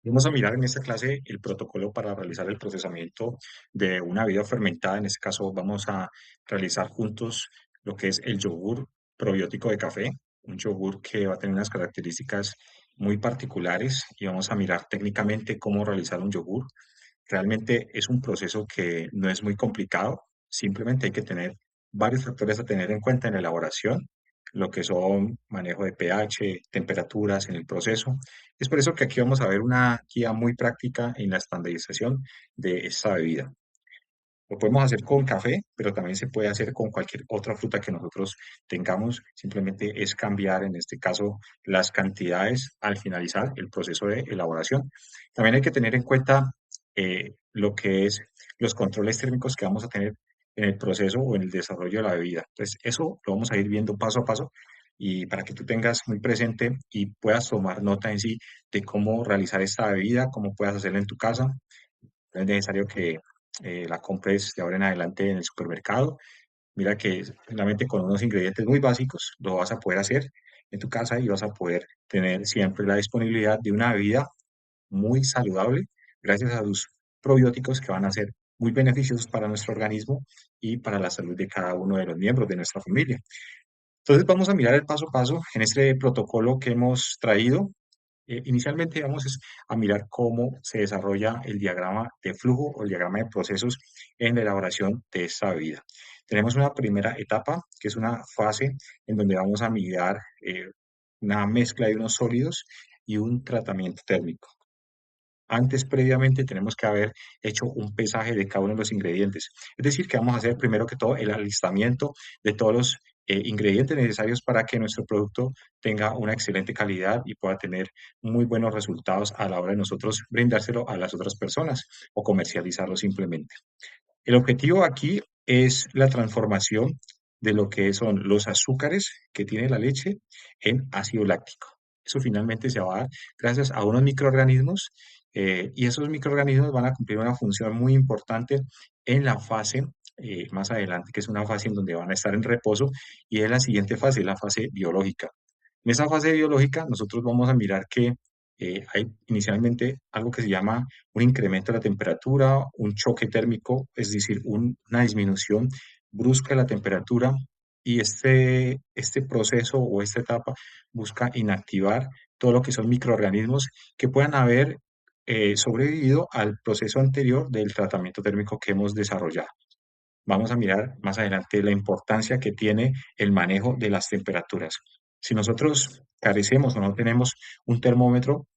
Vamos a mirar en esta clase el protocolo para realizar el procesamiento de una bebida fermentada. En este caso vamos a realizar juntos lo que es el yogur probiótico de café, un yogur que va a tener unas características muy particulares y vamos a mirar técnicamente cómo realizar un yogur. Realmente es un proceso que no es muy complicado, simplemente hay que tener varios factores a tener en cuenta en la elaboración, lo que son manejo de pH, temperaturas en el proceso. Es por eso que aquí vamos a ver una guía muy práctica en la estandarización de esta bebida. Lo podemos hacer con café, pero también se puede hacer con cualquier otra fruta que nosotros tengamos. Simplemente es cambiar, en este caso, las cantidades al finalizar el proceso de elaboración. También hay que tener en cuenta lo que es los controles térmicos que vamos a tener en el proceso o en el desarrollo de la bebida. Entonces, eso lo vamos a ir viendo paso a paso y para que tú tengas muy presente y puedas tomar nota en sí de cómo realizar esta bebida, cómo puedas hacerla en tu casa. No es necesario que la compres de ahora en adelante en el supermercado. Mira que solamente con unos ingredientes muy básicos lo vas a poder hacer en tu casa y vas a poder tener siempre la disponibilidad de una bebida muy saludable gracias a sus probióticos que van a ser muy beneficiosos para nuestro organismo y para la salud de cada uno de los miembros de nuestra familia. Entonces vamos a mirar el paso a paso en este protocolo que hemos traído. Inicialmente vamos a mirar cómo se desarrolla el diagrama de flujo o el diagrama de procesos en la elaboración de esta bebida. Tenemos una primera etapa, que es una fase en donde vamos a mirar una mezcla de unos sólidos y un tratamiento térmico. Antes, previamente, tenemos que haber hecho un pesaje de cada uno de los ingredientes. Es decir, que vamos a hacer primero que todo el alistamiento de todos los ingredientes necesarios para que nuestro producto tenga una excelente calidad y pueda tener muy buenos resultados a la hora de nosotros brindárselo a las otras personas o comercializarlo simplemente. El objetivo aquí es la transformación de lo que son los azúcares que tiene la leche en ácido láctico. Eso finalmente se va a dar gracias a unos microorganismos y esos microorganismos van a cumplir una función muy importante en la fase más adelante, que es una fase en donde van a estar en reposo y es la siguiente fase, la fase biológica. En esa fase biológica nosotros vamos a mirar que hay inicialmente algo que se llama un incremento de la temperatura, un choque térmico, es decir, una disminución brusca de la temperatura y este proceso o esta etapa busca inactivar todo lo que son microorganismos que puedan haber sobrevivido al proceso anterior del tratamiento térmico que hemos desarrollado. Vamos a mirar más adelante la importancia que tiene el manejo de las temperaturas. Si nosotros carecemos o no tenemos un termómetro,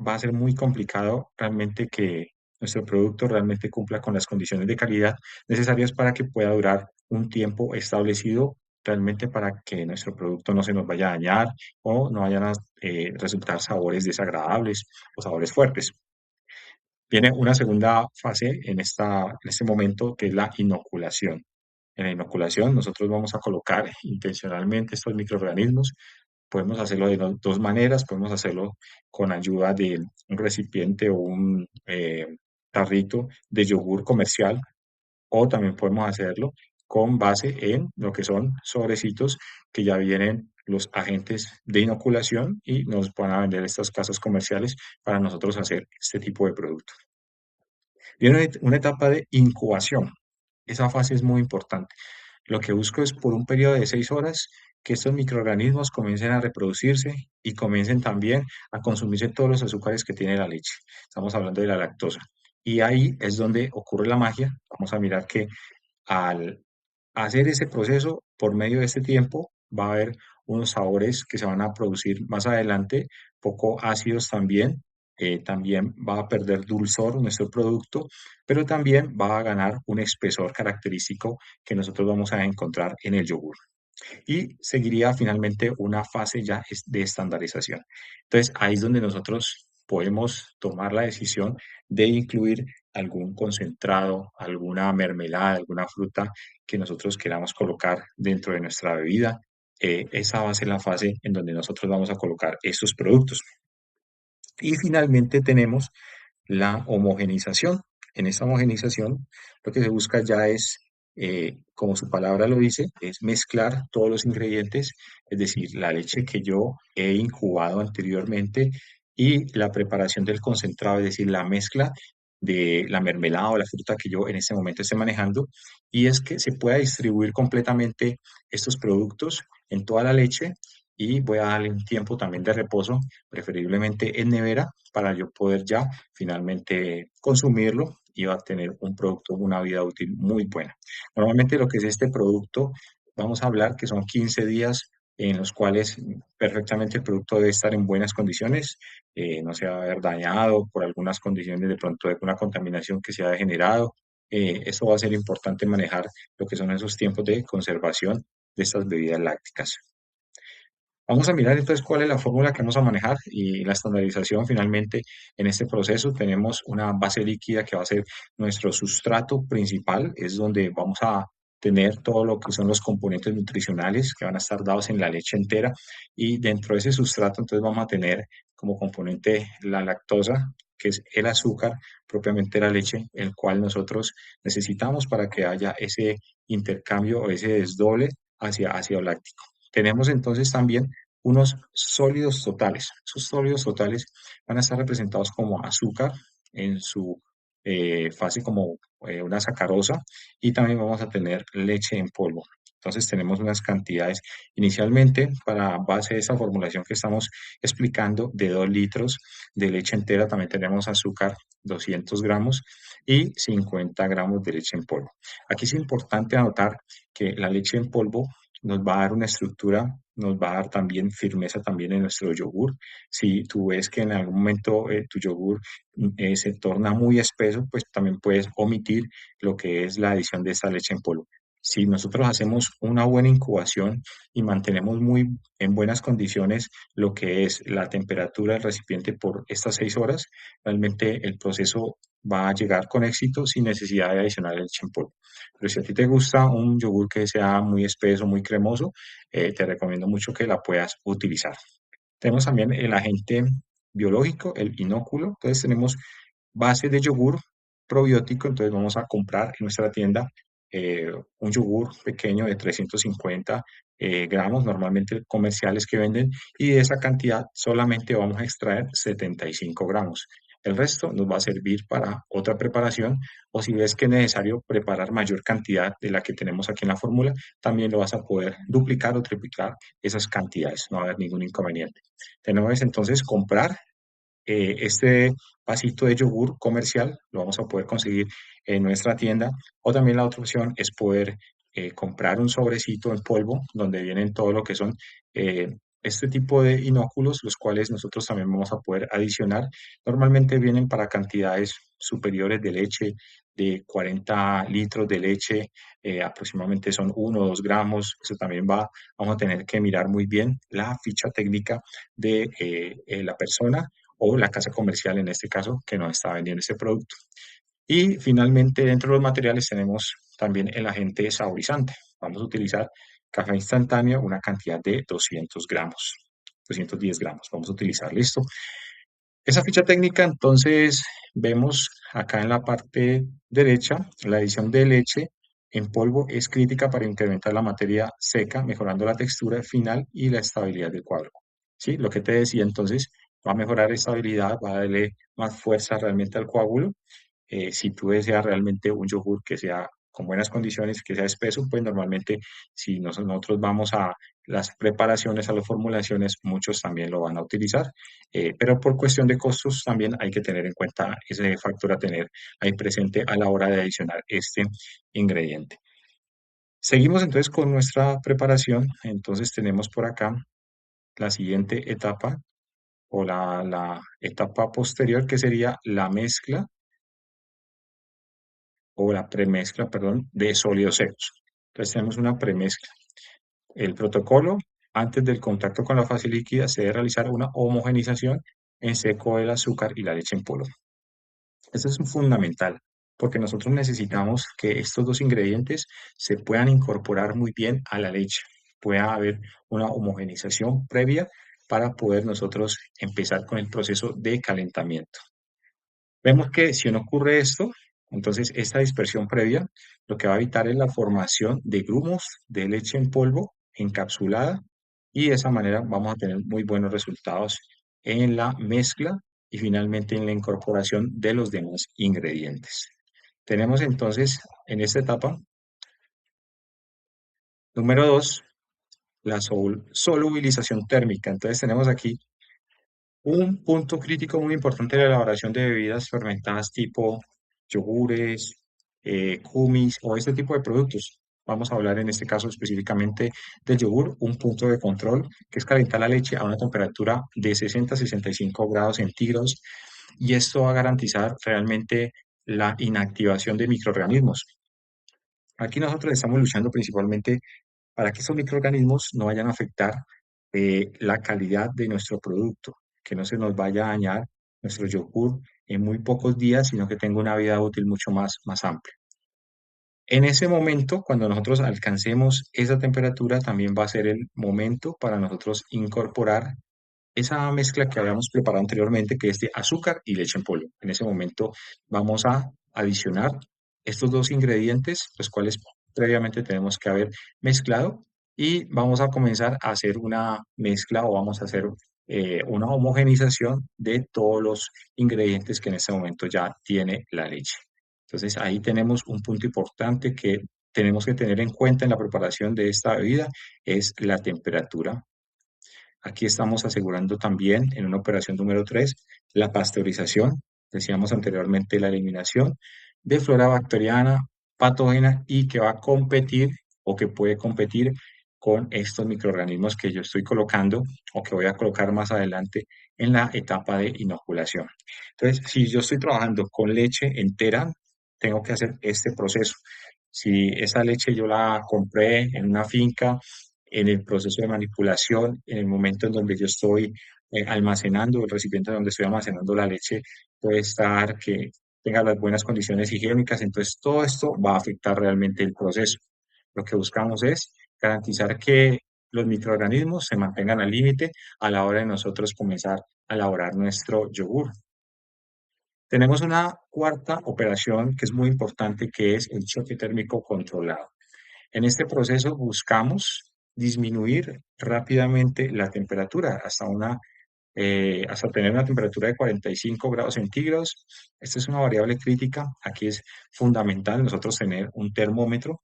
va a ser muy complicado realmente que nuestro producto realmente cumpla con las condiciones de calidad necesarias para que pueda durar un tiempo establecido realmente para que nuestro producto no se nos vaya a dañar o no vayan a resultar sabores desagradables o sabores fuertes. Viene una segunda fase en este momento, que es la inoculación. En la inoculación, nosotros vamos a colocar intencionalmente estos microorganismos. Podemos hacerlo de dos maneras. Podemos hacerlo con ayuda de un recipiente o un tarrito de yogur comercial, o también podemos hacerlo con base en lo que son sobrecitos que ya vienen los agentes de inoculación y nos van a vender estas casas comerciales para nosotros hacer este tipo de producto. Viene una etapa de incubación. Esa fase es muy importante. Lo que busco es por un periodo de 6 horas que estos microorganismos comiencen a reproducirse y comiencen también a consumirse todos los azúcares que tiene la leche. Estamos hablando de la lactosa. Y ahí es donde ocurre la magia. Vamos a mirar que al hacer ese proceso, por medio de este tiempo, va a haber unos sabores que se van a producir más adelante, poco ácidos también. También va a perder dulzor nuestro producto, pero también va a ganar un espesor característico que nosotros vamos a encontrar en el yogur. Y seguiría finalmente una fase ya de estandarización. Entonces, ahí es donde nosotros podemos tomar la decisión de incluir algún concentrado, alguna mermelada, alguna fruta que nosotros queramos colocar dentro de nuestra bebida. Esa va a ser la fase en donde nosotros vamos a colocar estos productos. Y finalmente tenemos la homogenización. En esta homogenización lo que se busca ya es, como su palabra lo dice, es mezclar todos los ingredientes, es decir, la leche que yo he incubado anteriormente y la preparación del concentrado, es decir, la mezcla de la mermelada o la fruta que yo en este momento esté manejando, y es que se pueda distribuir completamente estos productos en toda la leche y voy a darle un tiempo también de reposo, preferiblemente en nevera, para yo poder ya finalmente consumirlo y va a tener un producto, una vida útil muy buena. Normalmente lo que es este producto, vamos a hablar que son 15 días en los cuales perfectamente el producto debe estar en buenas condiciones, no se va a haber dañado por algunas condiciones de pronto de alguna contaminación que se haya generado. Esto va a ser importante manejar lo que son esos tiempos de conservación de estas bebidas lácticas. Vamos a mirar entonces cuál es la fórmula que vamos a manejar y la estandarización. Finalmente, en este proceso tenemos una base líquida que va a ser nuestro sustrato principal, es donde vamos a tener todo lo que son los componentes nutricionales que van a estar dados en la leche entera, y dentro de ese sustrato entonces vamos a tener como componente la lactosa, que es el azúcar propiamente de la leche, el cual nosotros necesitamos para que haya ese intercambio o ese desdoble hacia ácido láctico. Tenemos entonces también unos sólidos totales. Esos sólidos totales van a estar representados como azúcar en su fase como una sacarosa, y también vamos a tener leche en polvo. Entonces tenemos unas cantidades inicialmente para base de esa formulación que estamos explicando de 2 litros de leche entera. También tenemos azúcar 200 gramos y 50 gramos de leche en polvo. Aquí es importante anotar que la leche en polvo nos va a dar una estructura, nos va a dar también firmeza también en nuestro yogur. Si tú ves que en algún momento tu yogur se torna muy espeso, pues también puedes omitir lo que es la adición de esta leche en polvo. Si nosotros hacemos una buena incubación y mantenemos muy en buenas condiciones lo que es la temperatura del recipiente por estas 6 horas, realmente el proceso va a llegar con éxito sin necesidad de adicionar leche en polvo. Pero si a ti te gusta un yogur que sea muy espeso, muy cremoso, te recomiendo mucho que la puedas utilizar. Tenemos también el agente biológico, el inóculo. Entonces tenemos base de yogur probiótico. Entonces vamos a comprar en nuestra tienda un yogur pequeño de 350 gramos, normalmente comerciales que venden, y de esa cantidad solamente vamos a extraer 75 gramos. El resto nos va a servir para otra preparación, o si ves que es necesario preparar mayor cantidad de la que tenemos aquí en la fórmula, también lo vas a poder duplicar o triplicar esas cantidades, no va a haber ningún inconveniente. Tenemos entonces comprar este vasito de yogur comercial, lo vamos a poder conseguir en nuestra tienda, o también la otra opción es poder comprar un sobrecito en polvo donde vienen todo lo que son este tipo de inóculos, los cuales nosotros también vamos a poder adicionar. Normalmente vienen para cantidades superiores de leche, de 40 litros de leche, aproximadamente son 1 o 2 gramos. Eso también vamos a tener que mirar muy bien la ficha técnica de la persona o la casa comercial en este caso que nos está vendiendo este producto. Y finalmente dentro de los materiales tenemos también el agente saborizante. Vamos a utilizar café instantáneo, una cantidad de 200 gramos, 210 gramos. Vamos a utilizar, listo. Esa ficha técnica, entonces, vemos acá en la parte derecha, la adición de leche en polvo es crítica para incrementar la materia seca, mejorando la textura final y la estabilidad del cuadro. ¿Sí? Lo que te decía, entonces, va a mejorar estabilidad, va a darle más fuerza realmente al coágulo. Si tú deseas realmente un yogur que sea con buenas condiciones, que sea espeso, pues normalmente si nosotros vamos a las preparaciones, a las formulaciones, muchos también lo van a utilizar, pero por cuestión de costos también hay que tener en cuenta ese factor a tener ahí presente a la hora de adicionar este ingrediente. Seguimos entonces con nuestra preparación. Entonces tenemos por acá la siguiente etapa o la etapa posterior, que sería la mezcla o la premezcla, perdón, de sólidos secos. Entonces tenemos una premezcla. El protocolo, antes del contacto con la fase líquida, se debe realizar una homogenización en seco del azúcar y la leche en polvo. Esto es fundamental porque nosotros necesitamos que estos dos ingredientes se puedan incorporar muy bien a la leche. Pueda haber una homogenización previa para poder nosotros empezar con el proceso de calentamiento. Vemos que si no ocurre esto, entonces esta dispersión previa lo que va a evitar es la formación de grumos de leche en polvo encapsulada, y de esa manera vamos a tener muy buenos resultados en la mezcla y finalmente en la incorporación de los demás ingredientes. Tenemos entonces en esta etapa, número 2, la solubilización térmica. Entonces tenemos aquí un punto crítico muy importante de la elaboración de bebidas fermentadas tipo yogures, kumis o este tipo de productos. Vamos a hablar en este caso específicamente del yogur, un punto de control que es calentar la leche a una temperatura de 60 a 65 grados centígrados y esto va a garantizar realmente la inactivación de microorganismos. Aquí nosotros estamos luchando principalmente para que estos microorganismos no vayan a afectar la calidad de nuestro producto, que no se nos vaya a dañar nuestro yogur en muy pocos días, sino que tenga una vida útil mucho más amplia. En ese momento, cuando nosotros alcancemos esa temperatura, también va a ser el momento para nosotros incorporar esa mezcla que habíamos preparado anteriormente, que es de azúcar y leche en polvo. En ese momento vamos a adicionar estos dos ingredientes, los cuales previamente tenemos que haber mezclado y vamos a comenzar a hacer una mezcla o vamos a hacer una homogenización de todos los ingredientes que en este momento ya tiene la leche. Entonces ahí tenemos un punto importante que tenemos que tener en cuenta en la preparación de esta bebida, es la temperatura. Aquí estamos asegurando también en una operación número 3 la pasteurización. Decíamos anteriormente la eliminación de flora bacteriana patógena y que va a competir o que puede competir con estos microorganismos que yo estoy colocando o que voy a colocar más adelante en la etapa de inoculación. Entonces, si yo estoy trabajando con leche entera, tengo que hacer este proceso. Si esa leche yo la compré en una finca, en el proceso de manipulación, en el momento en donde yo estoy almacenando, el recipiente donde estoy almacenando la leche puede estar que tenga las buenas condiciones higiénicas, entonces todo esto va a afectar realmente el proceso. Lo que buscamos es garantizar que los microorganismos se mantengan al límite a la hora de nosotros comenzar a elaborar nuestro yogur. Tenemos una cuarta operación que es muy importante, que es el choque térmico controlado. En este proceso buscamos disminuir rápidamente la temperatura hasta tener una temperatura de 45 grados centígrados. Esta es una variable crítica. Aquí es fundamental nosotros tener un termómetro,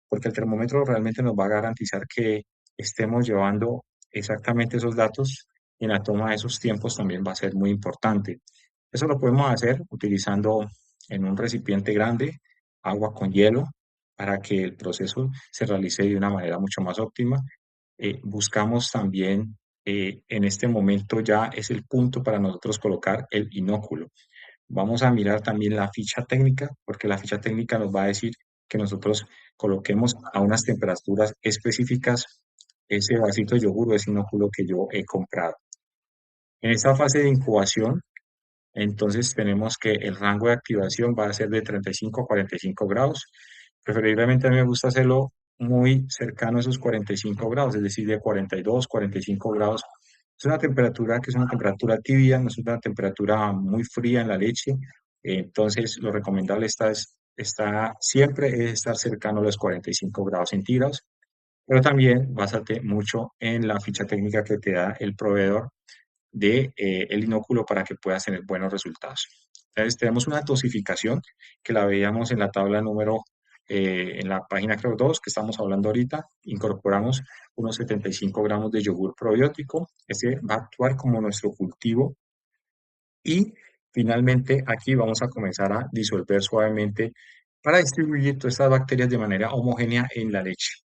porque el termómetro realmente nos va a garantizar que estemos llevando exactamente esos datos y en la toma de esos tiempos también va a ser muy importante. Eso lo podemos hacer utilizando en un recipiente grande agua con hielo para que el proceso se realice de una manera mucho más óptima. Buscamos también, en este momento ya es el punto para nosotros colocar el inóculo. Vamos a mirar también la ficha técnica, porque la ficha técnica nos va a decir que nosotros coloquemos a unas temperaturas específicas ese vasito de yogur o ese inóculo que yo he comprado. En esta fase de incubación, entonces tenemos que el rango de activación va a ser de 35 a 45 grados. Preferiblemente a mí me gusta hacerlo muy cercano a esos 45 grados, es decir, de 42, 45 grados. Es una temperatura que es una temperatura tibia, no es una temperatura muy fría en la leche. Entonces, lo recomendable está siempre es estar cercano a los 45 grados centígrados, pero también básate mucho en la ficha técnica que te da el proveedor de el inóculo para que puedas tener buenos resultados. Entonces, tenemos una dosificación que la veíamos en la tabla número, en la página creo 2 que estamos hablando ahorita. Incorporamos unos 75 gramos de yogur probiótico. Este va a actuar como nuestro cultivo. Y finalmente aquí vamos a comenzar a disolver suavemente para distribuir todas estas bacterias de manera homogénea en la leche.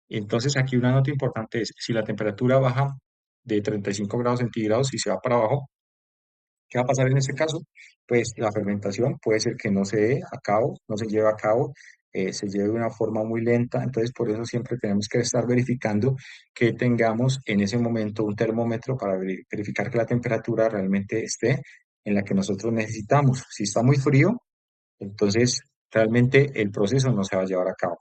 Entonces aquí una nota importante es, si la temperatura baja de 35 grados centígrados y se va para abajo, ¿qué va a pasar en este caso? Pues la fermentación puede ser que no se dé a cabo, no se lleve a cabo, se lleve de una forma muy lenta, entonces por eso siempre tenemos que estar verificando que tengamos en ese momento un termómetro para verificar que la temperatura realmente esté en la que nosotros necesitamos. Si está muy frío, entonces realmente el proceso no se va a llevar a cabo.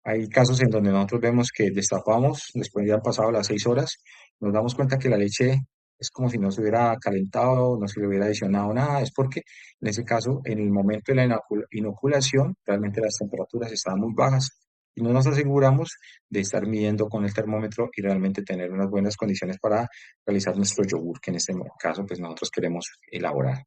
Hay casos en donde nosotros vemos que destapamos, después de han pasado las 6 horas, nos damos cuenta que la leche es como si no se hubiera calentado, no se le hubiera adicionado nada. Es porque en ese caso, en el momento de la inoculación, realmente las temperaturas estaban muy bajas y no nos aseguramos de estar midiendo con el termómetro y realmente tener unas buenas condiciones para realizar nuestro yogur, que en este caso pues nosotros queremos elaborar.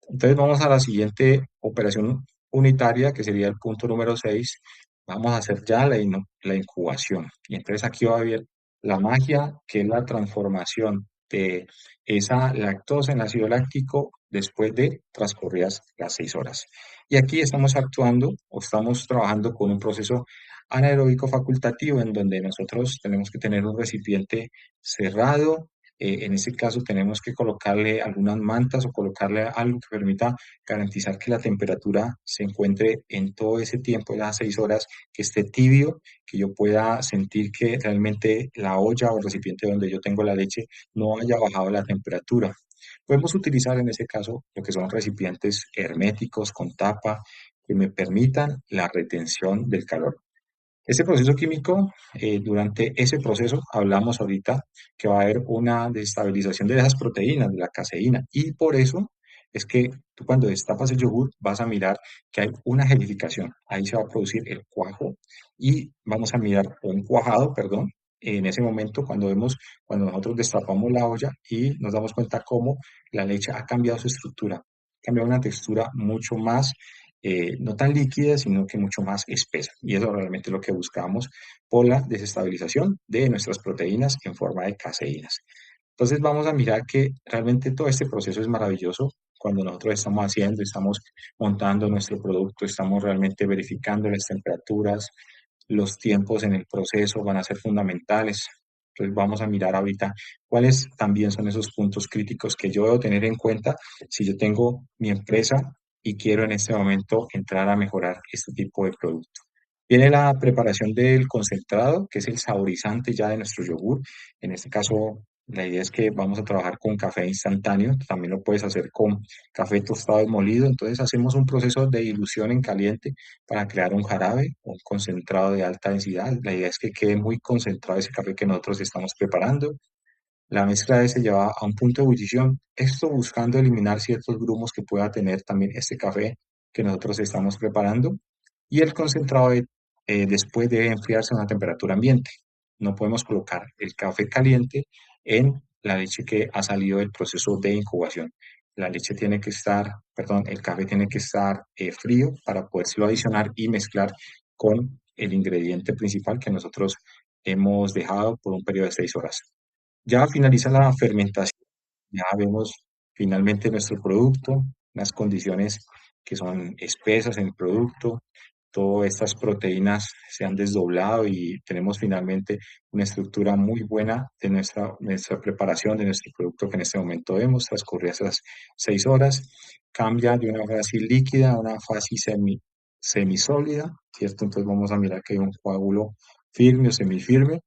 Entonces vamos a la siguiente operación unitaria, que sería el punto número 6. Vamos a hacer ya la incubación. Y entonces aquí va a haber la magia, que es la transformación de esa lactosa en ácido láctico después de transcurridas las 6 horas. Y aquí estamos actuando o estamos trabajando con un proceso anaeróbico facultativo en donde nosotros tenemos que tener un recipiente cerrado. En ese caso tenemos que colocarle algunas mantas o colocarle algo que permita garantizar que la temperatura se encuentre en todo ese tiempo, de las 6 horas, que esté tibio, que yo pueda sentir que realmente la olla o el recipiente donde yo tengo la leche no haya bajado la temperatura. Podemos utilizar en ese caso lo que son recipientes herméticos con tapa que me permitan la retención del calor. Ese proceso químico, durante ese proceso, hablamos ahorita que va a haber una desestabilización de esas proteínas, de la caseína, y por eso es que tú cuando destapas el yogur vas a mirar que hay una gelificación, ahí se va a producir el cuajo y vamos a mirar o un cuajado, perdón, en ese momento cuando nosotros destapamos la olla y nos damos cuenta cómo la leche ha cambiado su estructura, ha cambiado una textura mucho más no tan líquida, sino que mucho más espesa. Y eso realmente es lo que buscamos por la desestabilización de nuestras proteínas en forma de caseínas. Entonces vamos a mirar que realmente todo este proceso es maravilloso cuando nosotros estamos haciendo, estamos montando nuestro producto, estamos realmente verificando las temperaturas, los tiempos en el proceso van a ser fundamentales. Entonces vamos a mirar ahorita cuáles también son esos puntos críticos que yo debo tener en cuenta si yo tengo mi empresa y quiero en este momento entrar a mejorar este tipo de producto. Viene la preparación del concentrado, que es el saborizante ya de nuestro yogur. En este caso, la idea es que vamos a trabajar con café instantáneo. También lo puedes hacer con café tostado y molido. Entonces hacemos un proceso de dilución en caliente para crear un jarabe, un concentrado de alta densidad. La idea es que quede muy concentrado ese café que nosotros estamos preparando. La mezcla se lleva a un punto de ebullición, esto buscando eliminar ciertos grumos que pueda tener también este café que nosotros estamos preparando. Y el concentrado después debe enfriarse a una temperatura ambiente. No podemos colocar el café caliente en la leche que ha salido del proceso de incubación. La leche tiene que estar, perdón, el café tiene que estar frío para podérselo adicionar y mezclar con el ingrediente principal que nosotros hemos dejado por un periodo de 6 horas. Ya finaliza la fermentación, ya vemos finalmente nuestro producto, las condiciones que son espesas en el producto, todas estas proteínas se han desdoblado y tenemos finalmente una estructura muy buena de nuestra preparación, de nuestro producto que en este momento vemos, transcurridas esas 6 horas, cambia de una fase líquida a una fase semisólida, ¿cierto? Entonces vamos a mirar que hay un coágulo firme o semifirme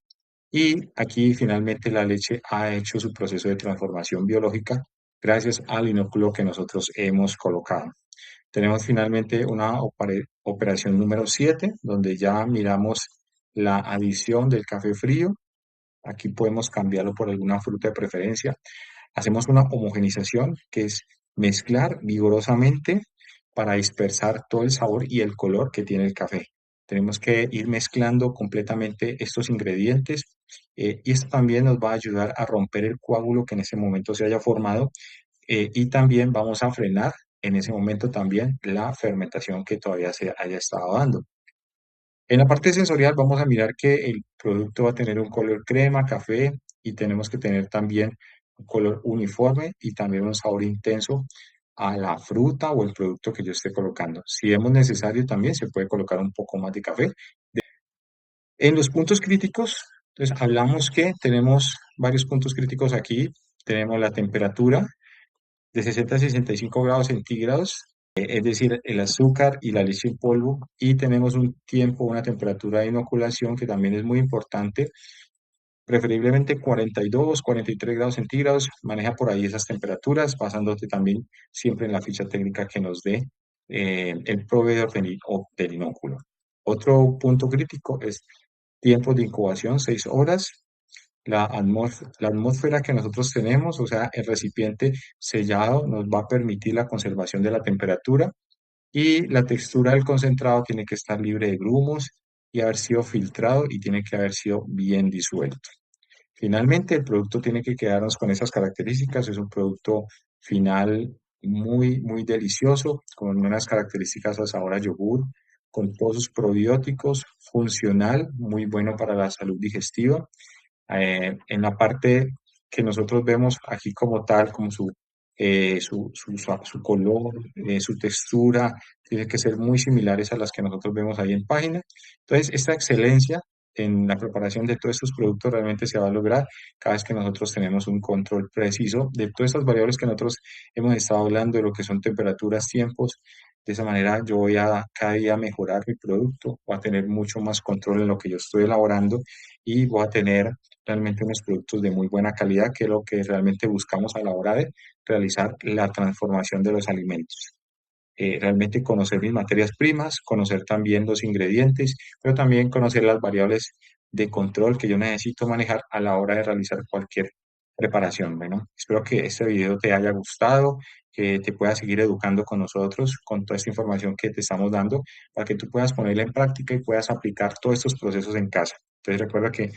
y aquí finalmente la leche ha hecho su proceso de transformación biológica gracias al inóculo que nosotros hemos colocado. Tenemos finalmente una operación número 7, donde ya miramos la adición del café frío. Aquí podemos cambiarlo por alguna fruta de preferencia. Hacemos una homogenización, que es mezclar vigorosamente para dispersar todo el sabor y el color que tiene el café. Tenemos que ir mezclando completamente estos ingredientes y esto también nos va a ayudar a romper el coágulo que en ese momento se haya formado y también vamos a frenar en ese momento también la fermentación que todavía se haya estado dando. En la parte sensorial vamos a mirar que el producto va a tener un color crema, café y tenemos que tener también un color uniforme y también un sabor intenso a la fruta o el producto que yo esté colocando. Si vemos necesario también se puede colocar un poco más de café. En los puntos críticos, entonces hablamos que tenemos varios puntos críticos aquí. Tenemos la temperatura de 60 a 65 grados centígrados, es decir, el azúcar y la leche en polvo, y tenemos un tiempo, una temperatura de inoculación que también es muy importante, preferiblemente 42, 43 grados centígrados, maneja por ahí esas temperaturas, basándote también siempre en la ficha técnica que nos dé el proveedor del inóculo. Otro punto crítico es tiempo de incubación, 6 horas, la atmósfera que nosotros tenemos, o sea, el recipiente sellado nos va a permitir la conservación de la temperatura y la textura del concentrado tiene que estar libre de grumos y haber sido filtrado y tiene que haber sido bien disuelto. Finalmente, el producto tiene que quedarnos con esas características. Es un producto final muy delicioso, con unas características a sabor a yogur, con todos sus probióticos, funcional, muy bueno para la salud digestiva. En la parte que nosotros vemos aquí como tal, como su color, su textura, tiene que ser muy similares a las que nosotros vemos ahí en página. Entonces, esta excelencia en la preparación de todos estos productos realmente se va a lograr cada vez que nosotros tenemos un control preciso de todas estas variables que nosotros hemos estado hablando, de lo que son temperaturas, tiempos. De esa manera yo voy a cada día mejorar mi producto, voy a tener mucho más control en lo que yo estoy elaborando y voy a tener realmente unos productos de muy buena calidad, que es lo que realmente buscamos a la hora de realizar la transformación de los alimentos. Realmente conocer mis materias primas, conocer también los ingredientes, pero también conocer las variables de control que yo necesito manejar a la hora de realizar cualquier preparación. Bueno, espero que este video te haya gustado, que te puedas seguir educando con nosotros, con toda esta información que te estamos dando, para que tú puedas ponerla en práctica y puedas aplicar todos estos procesos en casa. Entonces recuerda que